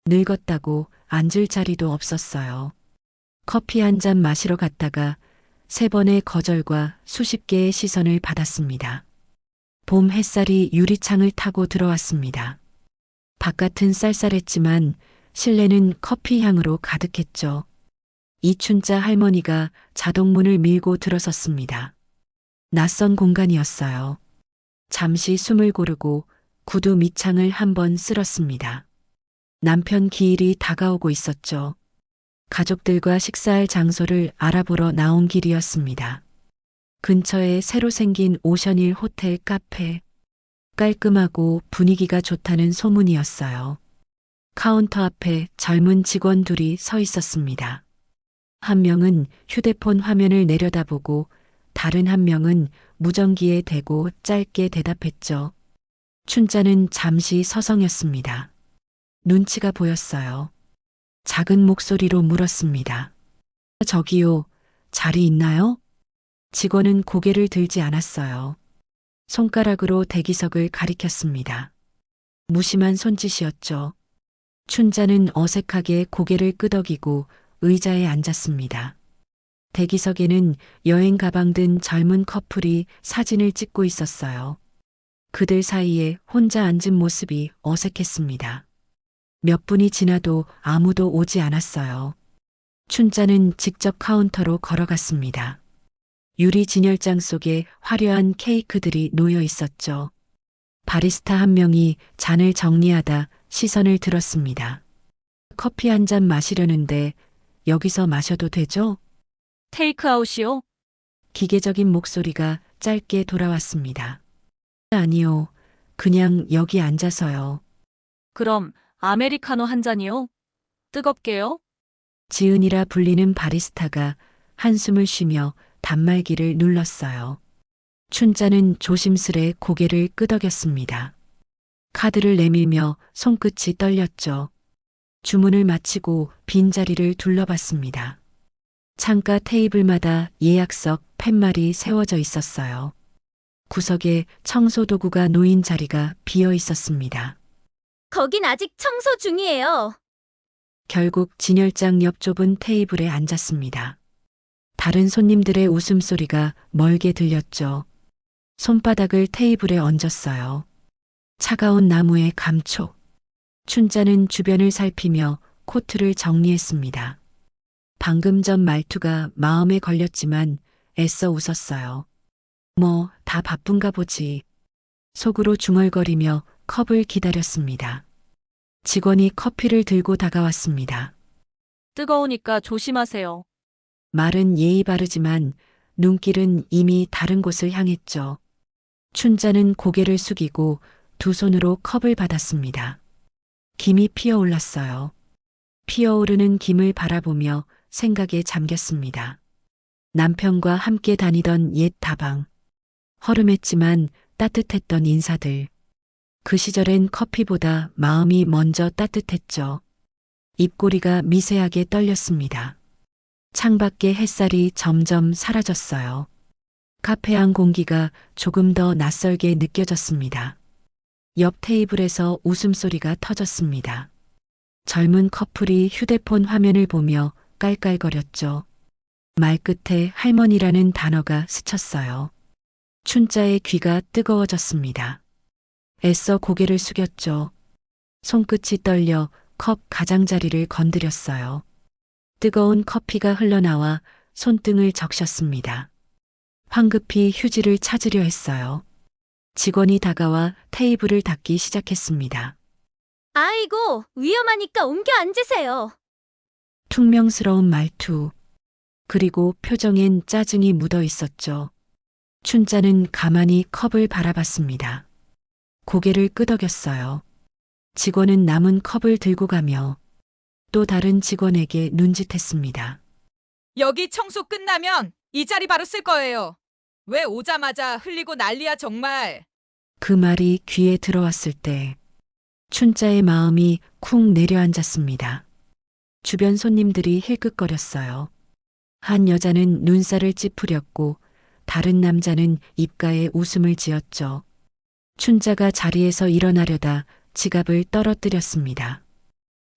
늙었다고 앉을 자리도 없었어요. 커피 한 잔 마시러 갔다가 3번의 거절과 수십 개의 시선을 받았습니다. 봄 햇살이 유리창을 타고 들어왔습니다. 바깥은 쌀쌀했지만 실내는 커피 향으로 가득했죠. 이춘자 할머니가 자동문을 밀고 들어섰습니다. 낯선 공간이었어요. 잠시 숨을 고르고 구두 밑창을 한번 쓸었습니다. 남편 기일이 다가오고 있었죠. 가족들과 식사할 장소를 알아보러 나온 길이었습니다. 근처에 새로 생긴 오션힐 호텔 카페. 깔끔하고 분위기가 좋다는 소문이었어요. 카운터 앞에 젊은 직원 둘이 서 있었습니다. 한 명은 휴대폰 화면을 내려다보고 다른 한 명은 무전기에 대고 짧게 대답했죠. 춘자는 잠시 서성였습니다. 눈치가 보였어요. 작은 목소리로 물었습니다. 저기요, 자리 있나요? 직원은 고개를 들지 않았어요. 손가락으로 대기석을 가리켰습니다. 무심한 손짓이었죠. 춘자는 어색하게 고개를 끄덕이고 의자에 앉았습니다. 대기석에는 여행 가방 든 젊은 커플이 사진을 찍고 있었어요. 그들 사이에 혼자 앉은 모습이 어색했습니다. 몇 분이 지나도 아무도 오지 않았어요. 춘자는 직접 카운터로 걸어갔습니다. 유리 진열장 속에 화려한 케이크들이 놓여 있었죠. 바리스타 한 명이 잔을 정리하다 시선을 들었습니다. 커피 한 잔 마시려는데 여기서 마셔도 되죠? 테이크아웃이요? 기계적인 목소리가 짧게 돌아왔습니다. 아니요, 그냥 여기 앉아서요. 그럼 아메리카노 한 잔이요? 뜨겁게요? 지은이라 불리는 바리스타가 한숨을 쉬며 단말기를 눌렀어요. 춘자는 조심스레 고개를 끄덕였습니다. 카드를 내밀며 손끝이 떨렸죠. 주문을 마치고 빈자리를 둘러봤습니다. 창가 테이블마다 예약석 팻말이 세워져 있었어요. 구석에 청소도구가 놓인 자리가 비어 있었습니다. 거긴 아직 청소 중이에요. 결국 진열장 옆 좁은 테이블에 앉았습니다. 다른 손님들의 웃음소리가 멀게 들렸죠. 손바닥을 테이블에 얹었어요. 차가운 나무의 감촉. 춘자는 주변을 살피며 코트를 정리했습니다. 방금 전 말투가 마음에 걸렸지만 애써 웃었어요. 뭐, 다 바쁜가 보지. 속으로 중얼거리며 컵을 기다렸습니다. 직원이 커피를 들고 다가왔습니다. 뜨거우니까 조심하세요. 말은 예의 바르지만 눈길은 이미 다른 곳을 향했죠. 춘자는 고개를 숙이고 두 손으로 컵을 받았습니다. 김이 피어올랐어요. 피어오르는 김을 바라보며 생각에 잠겼습니다. 남편과 함께 다니던 옛 다방. 허름했지만 따뜻했던 인사들. 그 시절엔 커피보다 마음이 먼저 따뜻했죠. 입꼬리가 미세하게 떨렸습니다. 창밖의 햇살이 점점 사라졌어요. 카페 안 공기가 조금 더 낯설게 느껴졌습니다. 옆 테이블에서 웃음소리가 터졌습니다. 젊은 커플이 휴대폰 화면을 보며 깔깔거렸죠. 말끝에 할머니라는 단어가 스쳤어요. 춘자의 귀가 뜨거워졌습니다. 애써 고개를 숙였죠. 손끝이 떨려 컵 가장자리를 건드렸어요. 뜨거운 커피가 흘러나와 손등을 적셨습니다. 황급히 휴지를 찾으려 했어요. 직원이 다가와 테이블을 닦기 시작했습니다. 아이고, 위험하니까 옮겨 앉으세요. 퉁명스러운 말투. 그리고 표정엔 짜증이 묻어 있었죠. 춘자는 가만히 컵을 바라봤습니다. 고개를 끄덕였어요. 직원은 남은 컵을 들고 가며 또 다른 직원에게 눈짓했습니다. 여기 청소 끝나면 이 자리 바로 쓸 거예요. 왜 오자마자 흘리고 난리야 정말. 그 말이 귀에 들어왔을 때 춘자의 마음이 쿵 내려앉았습니다. 주변 손님들이 힐끗거렸어요. 한 여자는 눈살을 찌푸렸고 다른 남자는 입가에 웃음을 지었죠. 춘자가 자리에서 일어나려다 지갑을 떨어뜨렸습니다.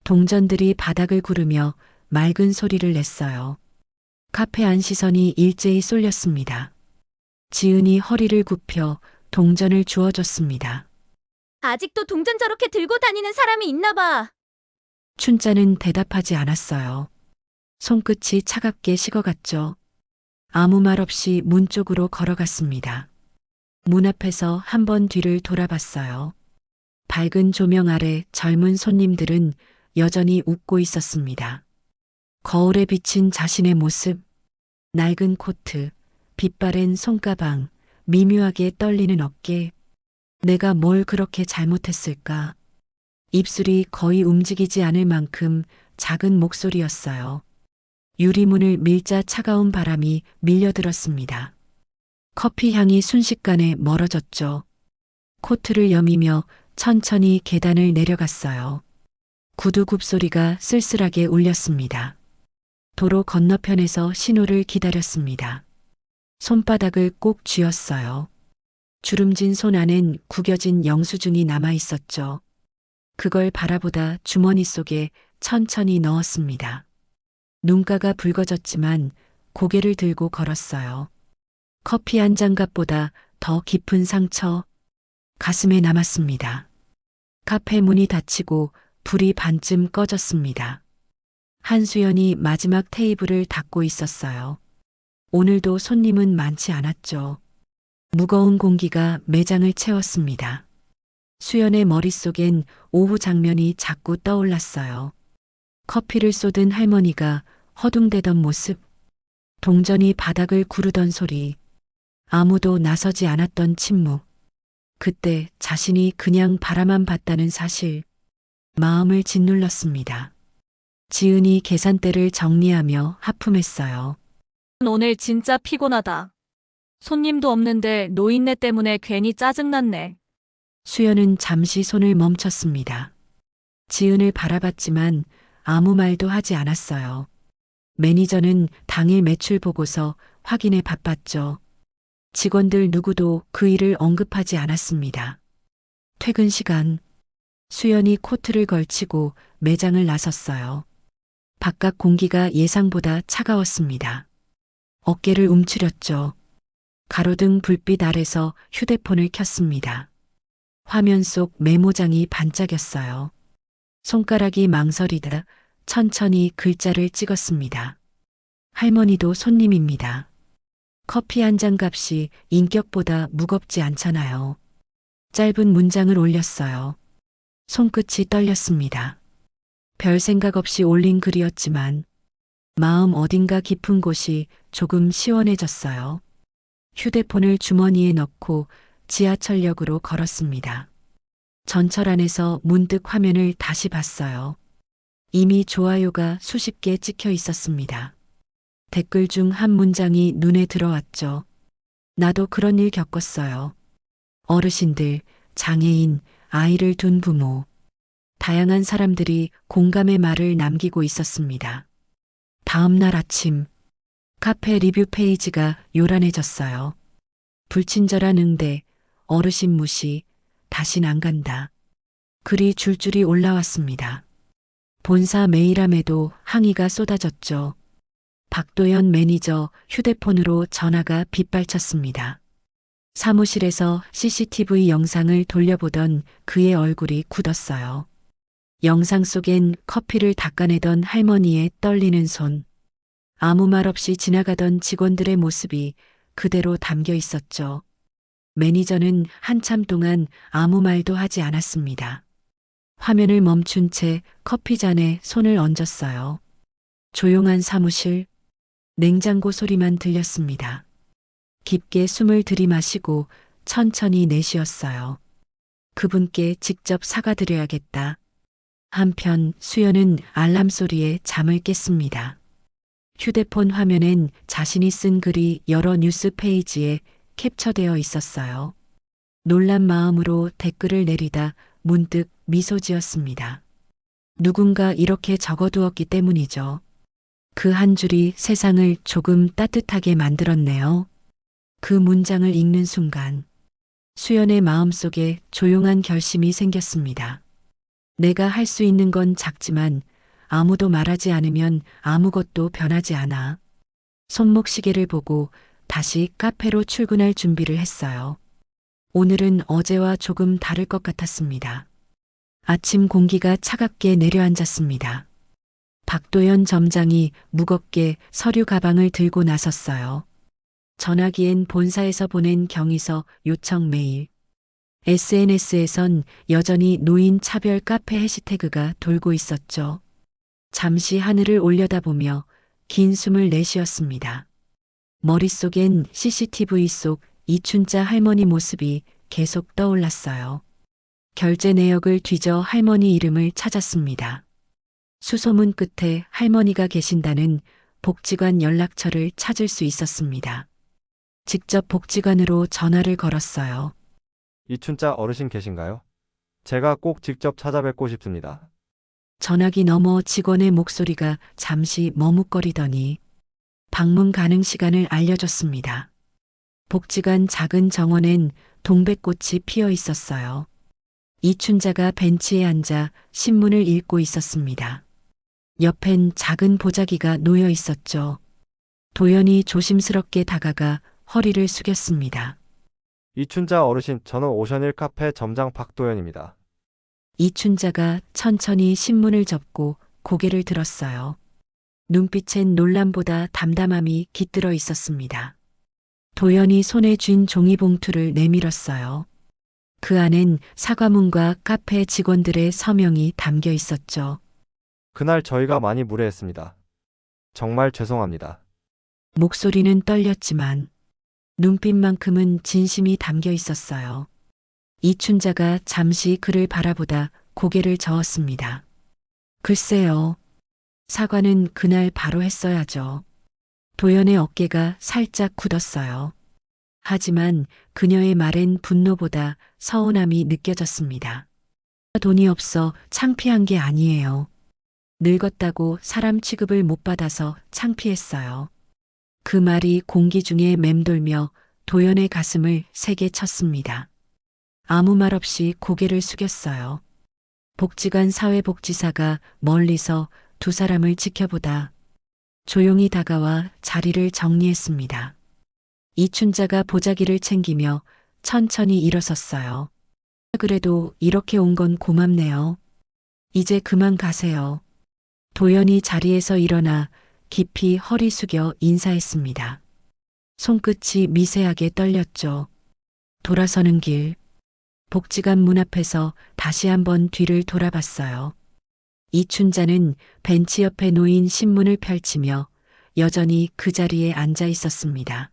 동전들이 바닥을 구르며 맑은 소리를 냈어요. 카페 안 시선이 일제히 쏠렸습니다. 지은이 허리를 굽혀 동전을 주워줬습니다. 아직도 동전 저렇게 들고 다니는 사람이 있나 봐. 춘자는 대답하지 않았어요. 손끝이 차갑게 식어갔죠. 아무 말 없이 문 쪽으로 걸어갔습니다. 문 앞에서 한 번 뒤를 돌아봤어요. 밝은 조명 아래 젊은 손님들은 여전히 웃고 있었습니다. 거울에 비친 자신의 모습, 낡은 코트, 빛바랜 손가방, 미묘하게 떨리는 어깨. 내가 뭘 그렇게 잘못했을까? 입술이 거의 움직이지 않을 만큼 작은 목소리였어요. 유리문을 밀자 차가운 바람이 밀려들었습니다. 커피 향이 순식간에 멀어졌죠. 코트를 여미며 천천히 계단을 내려갔어요. 구두 굽소리가 쓸쓸하게 울렸습니다. 도로 건너편에서 신호를 기다렸습니다. 손바닥을 꼭 쥐었어요. 주름진 손 안엔 구겨진 영수증이 남아 있었죠. 그걸 바라보다 주머니 속에 천천히 넣었습니다. 눈가가 붉어졌지만 고개를 들고 걸었어요. 커피 한 장갑보다 더 깊은 상처, 가슴에 남았습니다. 카페 문이 닫히고 불이 반쯤 꺼졌습니다. 한수연이 마지막 테이블을 닦고 있었어요. 오늘도 손님은 많지 않았죠. 무거운 공기가 매장을 채웠습니다. 수연의 머릿속엔 오후 장면이 자꾸 떠올랐어요. 커피를 쏟은 할머니가 허둥대던 모습, 동전이 바닥을 구르던 소리, 아무도 나서지 않았던 침묵. 그때 자신이 그냥 바라만 봤다는 사실, 마음을 짓눌렀습니다. 지은이 계산대를 정리하며 하품했어요. 오늘 진짜 피곤하다. 손님도 없는데 노인네 때문에 괜히 짜증났네. 수연은 잠시 손을 멈췄습니다. 지은을 바라봤지만 아무 말도 하지 않았어요. 매니저는 당일 매출 보고서 확인에 바빴죠. 직원들 누구도 그 일을 언급하지 않았습니다. 퇴근 시간, 수연이 코트를 걸치고 매장을 나섰어요. 바깥 공기가 예상보다 차가웠습니다. 어깨를 움츠렸죠. 가로등 불빛 아래서 휴대폰을 켰습니다. 화면 속 메모장이 반짝였어요. 손가락이 망설이다 천천히 글자를 찍었습니다. 할머니도 손님입니다. 커피 한 잔 값이 인격보다 무겁지 않잖아요. 짧은 문장을 올렸어요. 손끝이 떨렸습니다. 별 생각 없이 올린 글이었지만 마음 어딘가 깊은 곳이 조금 시원해졌어요. 휴대폰을 주머니에 넣고 지하철역으로 걸었습니다. 전철 안에서 문득 화면을 다시 봤어요. 이미 좋아요가 수십 개 찍혀 있었습니다. 댓글 중 한 문장이 눈에 들어왔죠. 나도 그런 일 겪었어요. 어르신들, 장애인, 아이를 둔 부모. 다양한 사람들이 공감의 말을 남기고 있었습니다. 다음 날 아침, 카페 리뷰 페이지가 요란해졌어요. 불친절한 응대, 어르신 무시, 다신 안 간다. 글이 줄줄이 올라왔습니다. 본사 메일함에도 항의가 쏟아졌죠. 박도연 매니저 휴대폰으로 전화가 빗발쳤습니다. 사무실에서 CCTV 영상을 돌려보던 그의 얼굴이 굳었어요. 영상 속엔 커피를 닦아내던 할머니의 떨리는 손, 아무 말 없이 지나가던 직원들의 모습이 그대로 담겨 있었죠. 매니저는 한참 동안 아무 말도 하지 않았습니다. 화면을 멈춘 채 커피잔에 손을 얹었어요. 조용한 사무실, 냉장고 소리만 들렸습니다. 깊게 숨을 들이마시고 천천히 내쉬었어요. 그분께 직접 사과드려야겠다. 한편 수연은 알람 소리에 잠을 깼습니다. 휴대폰 화면엔 자신이 쓴 글이 여러 뉴스 페이지에 캡처되어 있었어요. 놀란 마음으로 댓글을 내리다 문득 미소 지었습니다. 누군가 이렇게 적어두었기 때문이죠. 그 한 줄이 세상을 조금 따뜻하게 만들었네요. 그 문장을 읽는 순간 수연의 마음속에 조용한 결심이 생겼습니다. 내가 할 수 있는 건 작지만 아무도 말하지 않으면 아무것도 변하지 않아. 손목시계를 보고 다시 카페로 출근할 준비를 했어요. 오늘은 어제와 조금 다를 것 같았습니다. 아침 공기가 차갑게 내려앉았습니다. 박도연 점장이 무겁게 서류 가방을 들고 나섰어요. 전화기엔 본사에서 보낸 경위서 요청 메일. SNS에선 여전히 노인 차별 카페 해시태그가 돌고 있었죠. 잠시 하늘을 올려다보며 긴 숨을 내쉬었습니다. 머릿속엔 CCTV 속 이춘자 할머니 모습이 계속 떠올랐어요. 결제 내역을 뒤져 할머니 이름을 찾았습니다. 수소문 끝에 할머니가 계신다는 복지관 연락처를 찾을 수 있었습니다. 직접 복지관으로 전화를 걸었어요. 이춘자 어르신 계신가요? 제가 꼭 직접 찾아뵙고 싶습니다. 전화기 너머 직원의 목소리가 잠시 머뭇거리더니 방문 가능 시간을 알려줬습니다. 복지관 작은 정원엔 동백꽃이 피어 있었어요. 이춘자가 벤치에 앉아 신문을 읽고 있었습니다. 옆엔 작은 보자기가 놓여 있었죠. 도연이 조심스럽게 다가가 허리를 숙였습니다. 이춘자 어르신, 저는 오션힐 카페 점장 박도연입니다. 이춘자가 천천히 신문을 접고 고개를 들었어요. 눈빛엔 놀람보다 담담함이 깃들어 있었습니다. 도연이 손에 쥔 종이봉투를 내밀었어요. 그 안엔 사과문과 카페 직원들의 서명이 담겨 있었죠. 그날 저희가 많이 무례했습니다. 정말 죄송합니다. 목소리는 떨렸지만 눈빛만큼은 진심이 담겨 있었어요. 이춘자가 잠시 그를 바라보다 고개를 저었습니다. 글쎄요. 사과는 그날 바로 했어야죠. 도연의 어깨가 살짝 굳었어요. 하지만 그녀의 말엔 분노보다 서운함이 느껴졌습니다. 돈이 없어 창피한 게 아니에요. 늙었다고 사람 취급을 못 받아서 창피했어요. 그 말이 공기 중에 맴돌며 도연의 가슴을 세게 쳤습니다. 아무 말 없이 고개를 숙였어요. 복지관 사회복지사가 멀리서 두 사람을 지켜보다 조용히 다가와 자리를 정리했습니다. 이춘자가 보자기를 챙기며 천천히 일어섰어요. 그래도 이렇게 온 건 고맙네요. 이제 그만 가세요. 도연이 자리에서 일어나 깊이 허리 숙여 인사했습니다. 손끝이 미세하게 떨렸죠. 돌아서는 길. 복지관 문 앞에서 다시 한번 뒤를 돌아봤어요. 이춘자는 벤치 옆에 놓인 신문을 펼치며 여전히 그 자리에 앉아 있었습니다.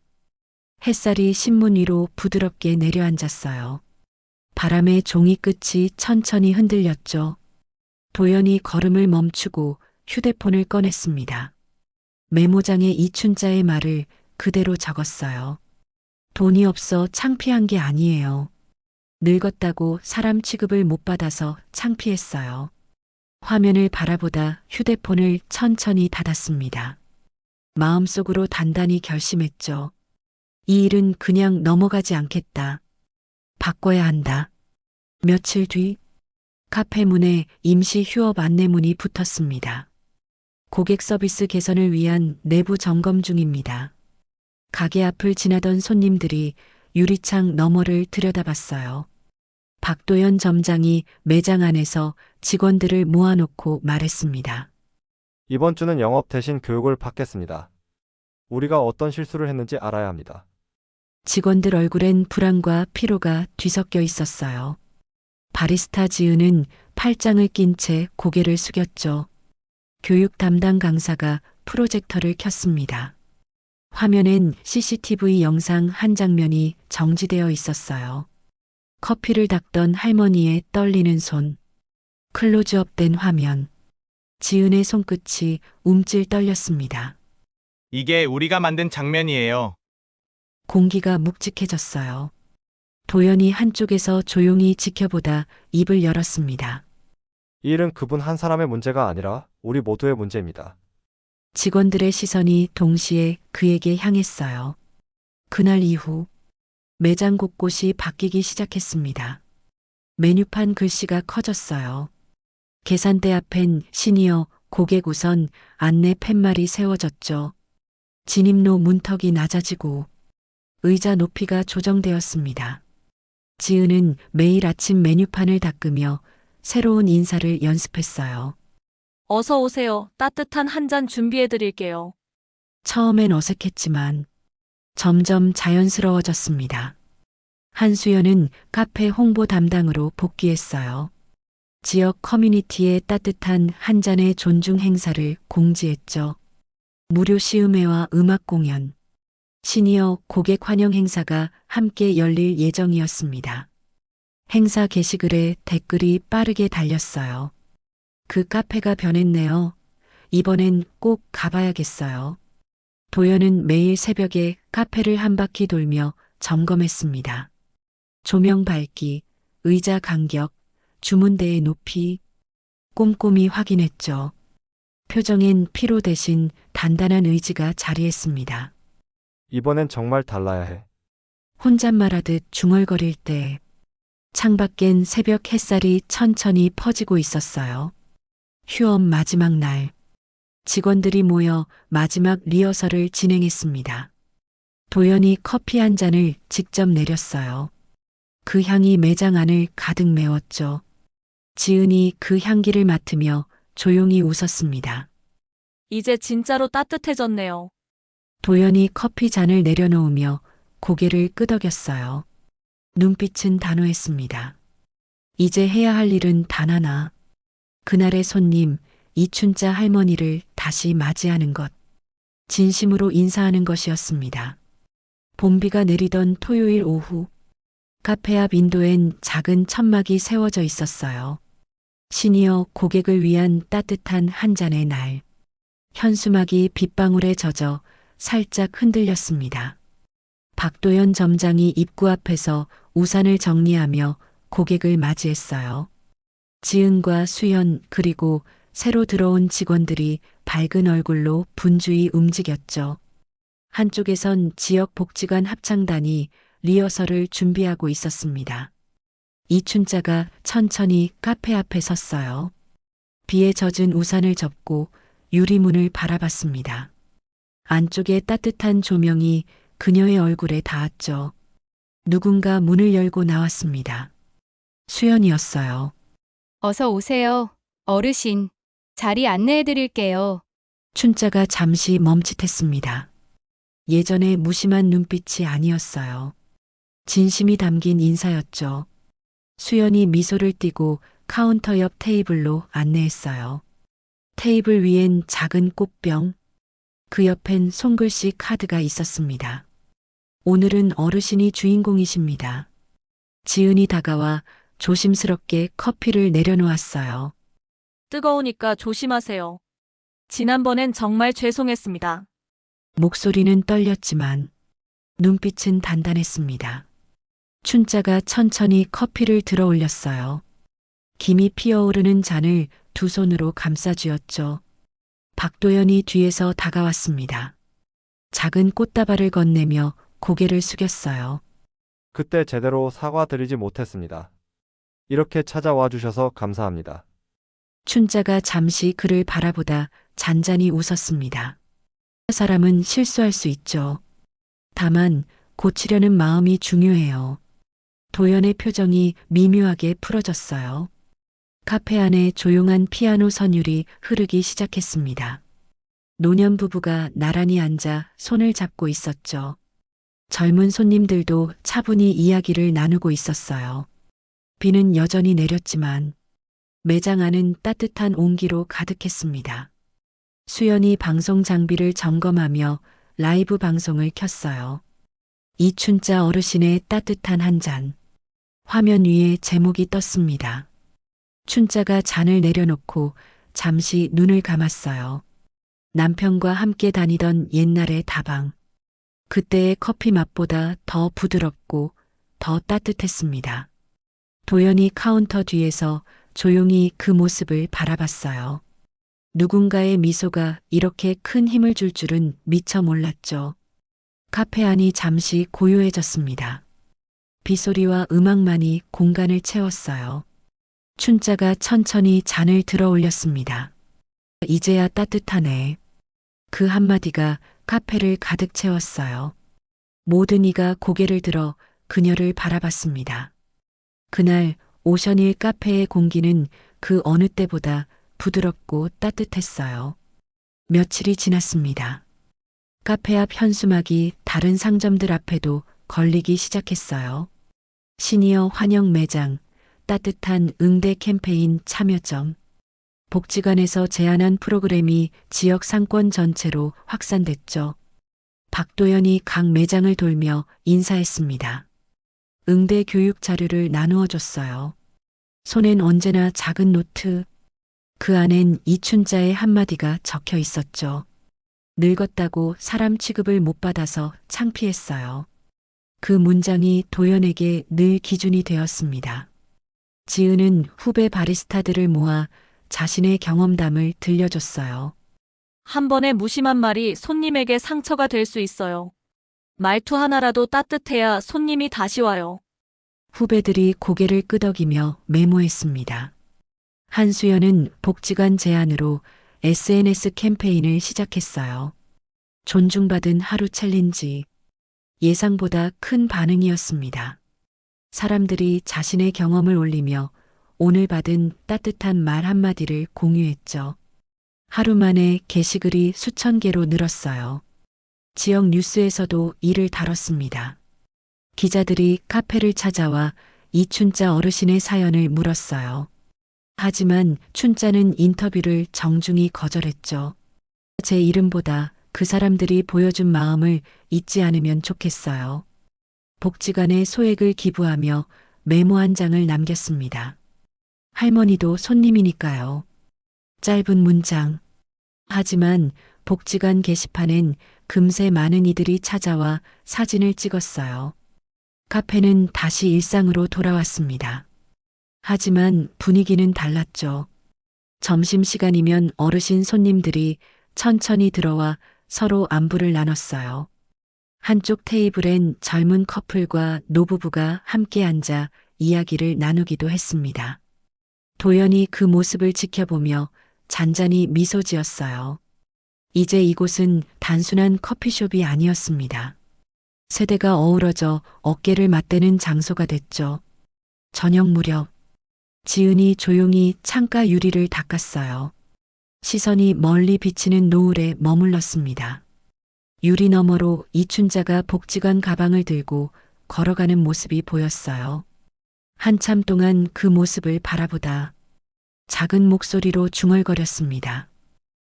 햇살이 신문 위로 부드럽게 내려앉았어요. 바람에 종이 끝이 천천히 흔들렸죠. 도연이 걸음을 멈추고 휴대폰을 꺼냈습니다. 메모장에 이춘자의 말을 그대로 적었어요. 돈이 없어 창피한 게 아니에요. 늙었다고 사람 취급을 못 받아서 창피했어요. 화면을 바라보다 휴대폰을 천천히 닫았습니다. 마음속으로 단단히 결심했죠. 이 일은 그냥 넘어가지 않겠다. 바꿔야 한다. 며칠 뒤 카페 문에 임시 휴업 안내문이 붙었습니다. 고객 서비스 개선을 위한 내부 점검 중입니다. 가게 앞을 지나던 손님들이 유리창 너머를 들여다봤어요. 박도연 점장이 매장 안에서 직원들을 모아놓고 말했습니다. 이번 주는 영업 대신 교육을 받겠습니다. 우리가 어떤 실수를 했는지 알아야 합니다. 직원들 얼굴엔 불안과 피로가 뒤섞여 있었어요. 바리스타 지은은 팔짱을 낀 채 고개를 숙였죠. 교육 담당 강사가 프로젝터를 켰습니다. 화면엔 CCTV 영상 한 장면이 정지되어 있었어요. 커피를 닦던 할머니의 떨리는 손. 클로즈업된 화면. 지은의 손끝이 움찔 떨렸습니다. 이게 우리가 만든 장면이에요. 공기가 묵직해졌어요. 도연이 한쪽에서 조용히 지켜보다 입을 열었습니다. 이 일은 그분 한 사람의 문제가 아니라 우리 모두의 문제입니다. 직원들의 시선이 동시에 그에게 향했어요. 그날 이후 매장 곳곳이 바뀌기 시작했습니다. 메뉴판 글씨가 커졌어요. 계산대 앞엔 시니어 고객 우선 안내 팻말이 세워졌죠. 진입로 문턱이 낮아지고 의자 높이가 조정되었습니다. 지은은 매일 아침 메뉴판을 닦으며 새로운 인사를 연습했어요. 어서 오세요. 따뜻한 한 잔 준비해 드릴게요. 처음엔 어색했지만 점점 자연스러워졌습니다. 한수연은 카페 홍보 담당으로 복귀했어요. 지역 커뮤니티에 따뜻한 한 잔의 존중 행사를 공지했죠. 무료 시음회와 음악 공연, 시니어 고객 환영 행사가 함께 열릴 예정이었습니다. 행사 게시글에 댓글이 빠르게 달렸어요. 그 카페가 변했네요. 이번엔 꼭 가봐야겠어요. 도연은 매일 새벽에 카페를 한 바퀴 돌며 점검했습니다. 조명 밝기, 의자 간격, 주문대의 높이, 꼼꼼히 확인했죠. 표정엔 피로 대신 단단한 의지가 자리했습니다. 이번엔 정말 달라야 해. 혼잣말하듯 중얼거릴 때 창밖엔 새벽 햇살이 천천히 퍼지고 있었어요. 휴업 마지막 날, 직원들이 모여 마지막 리허설을 진행했습니다. 도연이 커피 한 잔을 직접 내렸어요. 그 향이 매장 안을 가득 메웠죠. 지은이 그 향기를 맡으며 조용히 웃었습니다. 이제 진짜로 따뜻해졌네요. 도연이 커피 잔을 내려놓으며 고개를 끄덕였어요. 눈빛은 단호했습니다. 이제 해야 할 일은 단 하나. 그날의 손님 이춘자 할머니를 다시 맞이하는 것. 진심으로 인사하는 것이었습니다. 봄비가 내리던 토요일 오후, 카페 앞 인도엔 작은 천막이 세워져 있었어요. 시니어 고객을 위한 따뜻한 한 잔의 날. 현수막이 빗방울에 젖어 살짝 흔들렸습니다. 박도연 점장이 입구 앞에서 우산을 정리하며 고객을 맞이했어요. 지은과 수연 그리고 새로 들어온 직원들이 밝은 얼굴로 분주히 움직였죠. 한쪽에선 지역복지관 합창단이 리허설을 준비하고 있었습니다. 이춘자가 천천히 카페 앞에 섰어요. 비에 젖은 우산을 접고 유리문을 바라봤습니다. 안쪽에 따뜻한 조명이 그녀의 얼굴에 닿았죠. 누군가 문을 열고 나왔습니다. 수연이었어요. 어서 오세요, 어르신. 자리 안내해 드릴게요. 춘자가 잠시 멈칫했습니다. 예전의 무심한 눈빛이 아니었어요. 진심이 담긴 인사였죠. 수연이 미소를 띠고 카운터 옆 테이블로 안내했어요. 테이블 위엔 작은 꽃병, 그 옆엔 손글씨 카드가 있었습니다. 오늘은 어르신이 주인공이십니다. 지은이 다가와 조심스럽게 커피를 내려놓았어요. 뜨거우니까 조심하세요. 지난번엔 정말 죄송했습니다. 목소리는 떨렸지만 눈빛은 단단했습니다. 춘자가 천천히 커피를 들어 올렸어요. 김이 피어오르는 잔을 두 손으로 감싸쥐었죠. 박도연이 뒤에서 다가왔습니다. 작은 꽃다발을 건네며 고개를 숙였어요. 그때 제대로 사과드리지 못했습니다. 이렇게 찾아와 주셔서 감사합니다. 춘자가 잠시 그를 바라보다 잔잔히 웃었습니다. 사람은 실수할 수 있죠. 다만 고치려는 마음이 중요해요. 도연의 표정이 미묘하게 풀어졌어요. 카페 안에 조용한 피아노 선율이 흐르기 시작했습니다. 노년 부부가 나란히 앉아 손을 잡고 있었죠. 젊은 손님들도 차분히 이야기를 나누고 있었어요. 비는 여전히 내렸지만 매장 안은 따뜻한 온기로 가득했습니다. 수연이 방송 장비를 점검하며 라이브 방송을 켰어요. 이춘자 어르신의 따뜻한 한 잔. 화면 위에 제목이 떴습니다. 춘자가 잔을 내려놓고 잠시 눈을 감았어요. 남편과 함께 다니던 옛날의 다방. 그때의 커피 맛보다 더 부드럽고 더 따뜻했습니다. 도연이 카운터 뒤에서 조용히 그 모습을 바라봤어요. 누군가의 미소가 이렇게 큰 힘을 줄 줄은 미처 몰랐죠. 카페 안이 잠시 고요해졌습니다. 빗소리와 음악만이 공간을 채웠어요. 춘자가 천천히 잔을 들어 올렸습니다. 이제야 따뜻하네. 그 한마디가 카페를 가득 채웠어요. 모든 이가 고개를 들어 그녀를 바라봤습니다. 그날 오션힐 카페의 공기는 그 어느 때보다 부드럽고 따뜻했어요. 며칠이 지났습니다. 카페 앞 현수막이 다른 상점들 앞에도 걸리기 시작했어요. 시니어 환영 매장, 따뜻한 응대 캠페인 참여점, 복지관에서 제안한 프로그램이 지역 상권 전체로 확산됐죠. 박도연이 각 매장을 돌며 인사했습니다. 응대 교육 자료를 나누어 줬어요. 손엔 언제나 작은 노트. 그 안엔 이춘자의 한마디가 적혀 있었죠. 늙었다고 사람 취급을 못 받아서 창피했어요. 그 문장이 도연에게 늘 기준이 되었습니다. 지은은 후배 바리스타들을 모아 자신의 경험담을 들려줬어요. 한 번의 무심한 말이 손님에게 상처가 될 수 있어요. 말투 하나라도 따뜻해야 손님이 다시 와요. 후배들이 고개를 끄덕이며 메모했습니다. 한수연은 복지관 제안으로 SNS 캠페인을 시작했어요. 존중받은 하루 챌린지. 예상보다 큰 반응이었습니다. 사람들이 자신의 경험을 올리며 오늘 받은 따뜻한 말 한마디를 공유했죠. 하루 만에 게시글이 수천 개로 늘었어요. 지역 뉴스에서도 이를 다뤘습니다. 기자들이 카페를 찾아와 이춘자 어르신의 사연을 물었어요. 하지만 춘자는 인터뷰를 정중히 거절했죠. 제 이름보다 그 사람들이 보여준 마음을 잊지 않으면 좋겠어요. 복지관에 소액을 기부하며 메모 한 장을 남겼습니다. 할머니도 손님이니까요. 짧은 문장. 하지만 복지관 게시판엔 금세 많은 이들이 찾아와 사진을 찍었어요. 카페는 다시 일상으로 돌아왔습니다. 하지만 분위기는 달랐죠. 점심시간이면 어르신 손님들이 천천히 들어와 서로 안부를 나눴어요. 한쪽 테이블엔 젊은 커플과 노부부가 함께 앉아 이야기를 나누기도 했습니다. 도연이 그 모습을 지켜보며 잔잔히 미소 지었어요. 이제 이곳은 단순한 커피숍이 아니었습니다. 세대가 어우러져 어깨를 맞대는 장소가 됐죠. 저녁 무렵 지은이 조용히 창가 유리를 닦았어요. 시선이 멀리 비치는 노을에 머물렀습니다. 유리 너머로 이춘자가 복지관 가방을 들고 걸어가는 모습이 보였어요. 한참 동안 그 모습을 바라보다 작은 목소리로 중얼거렸습니다.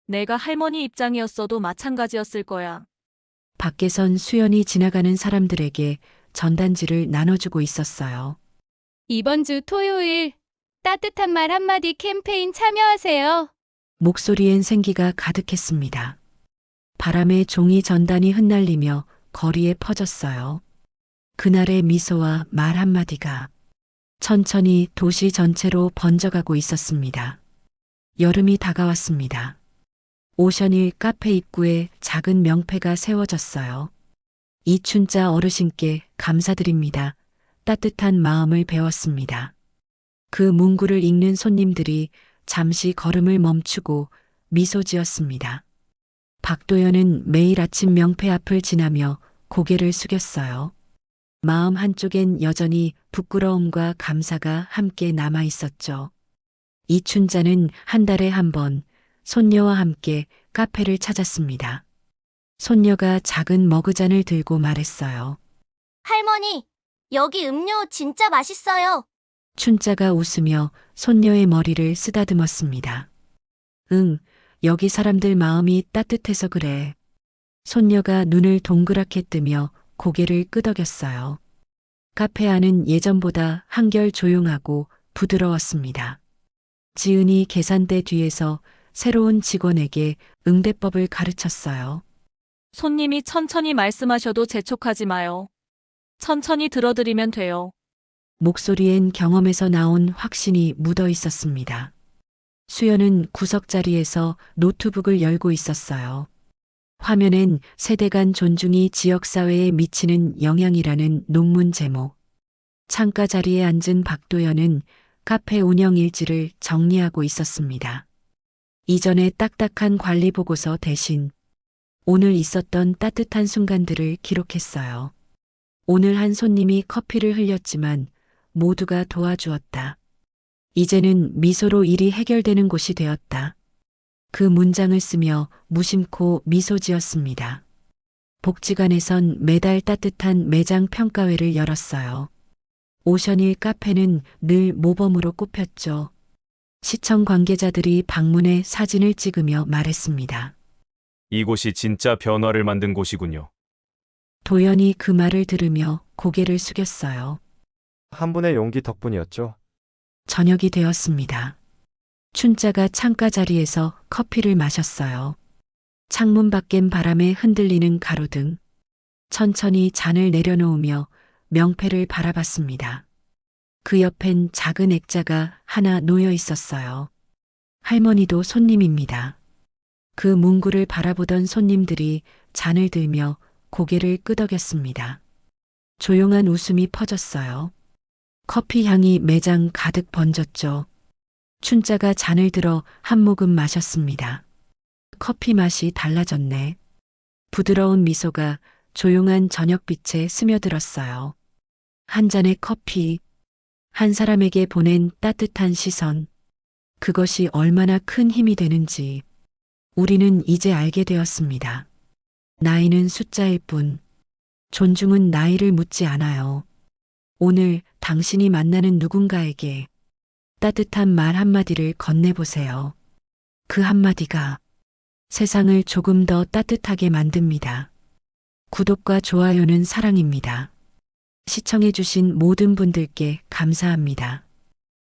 내가 할머니 입장이었어도 마찬가지였을 거야. 밖에선 수연이 지나가는 사람들에게 전단지를 나눠주고 있었어요. 이번 주 토요일 따뜻한 말 한마디 캠페인 참여하세요. 목소리엔 생기가 가득했습니다. 바람에 종이 전단이 흩날리며 거리에 퍼졌어요. 그날의 미소와 말 한마디가 천천히 도시 전체로 번져가고 있었습니다. 여름이 다가왔습니다. 오션힐 카페 입구에 작은 명패가 세워졌어요. 이춘자 어르신께 감사드립니다. 따뜻한 마음을 배웠습니다. 그 문구를 읽는 손님들이 잠시 걸음을 멈추고 미소 지었습니다. 박도연은 매일 아침 명패 앞을 지나며 고개를 숙였어요. 마음 한쪽엔 여전히 부끄러움과 감사가 함께 남아 있었죠. 이춘자는 한 달에 한 번 손녀와 함께 카페를 찾았습니다. 손녀가 작은 머그잔을 들고 말했어요. 할머니, 여기 음료 진짜 맛있어요. 춘자가 웃으며 손녀의 머리를 쓰다듬었습니다. 응, 여기 사람들 마음이 따뜻해서 그래. 손녀가 눈을 동그랗게 뜨며 고개를 끄덕였어요. 카페 안은 예전보다 한결 조용하고 부드러웠습니다. 지은이 계산대 뒤에서 새로운 직원에게 응대법을 가르쳤어요. 손님이 천천히 말씀하셔도 재촉하지 마요. 천천히 들어드리면 돼요. 목소리엔 경험에서 나온 확신이 묻어 있었습니다. 수연은 구석자리에서 노트북을 열고 있었어요. 화면엔 세대 간 존중이 지역사회에 미치는 영향이라는 논문 제목. 창가 자리에 앉은 박도연은 카페 운영 일지를 정리하고 있었습니다. 이전의 딱딱한 관리 보고서 대신 오늘 있었던 따뜻한 순간들을 기록했어요. 오늘 한 손님이 커피를 흘렸지만 모두가 도와주었다. 이제는 미소로 일이 해결되는 곳이 되었다. 그 문장을 쓰며 무심코 미소 지었습니다. 복지관에선 매달 따뜻한 매장 평가회를 열었어요. 오션힐 카페는 늘 모범으로 꼽혔죠. 시청 관계자들이 방문해 사진을 찍으며 말했습니다. 이곳이 진짜 변화를 만든 곳이군요. 도연이 그 말을 들으며 고개를 숙였어요. 한 분의 용기 덕분이었죠. 저녁이 되었습니다. 춘자가 창가 자리에서 커피를 마셨어요. 창문 밖엔 바람에 흔들리는 가로등. 천천히 잔을 내려놓으며 명패를 바라봤습니다. 그 옆엔 작은 액자가 하나 놓여 있었어요. 할머니도 손님입니다. 그 문구를 바라보던 손님들이 잔을 들며 고개를 끄덕였습니다. 조용한 웃음이 퍼졌어요. 커피 향이 매장 가득 번졌죠. 춘자가 잔을 들어 한 모금 마셨습니다. 커피 맛이 달라졌네. 부드러운 미소가 조용한 저녁빛에 스며들었어요. 한 잔의 커피, 한 사람에게 보낸 따뜻한 시선. 그것이 얼마나 큰 힘이 되는지 우리는 이제 알게 되었습니다. 나이는 숫자일 뿐, 존중은 나이를 묻지 않아요. 오늘 당신이 만나는 누군가에게 따뜻한 말 한마디를 건네보세요. 그 한마디가 세상을 조금 더 따뜻하게 만듭니다. 구독과 좋아요는 사랑입니다. 시청해주신 모든 분들께 감사합니다.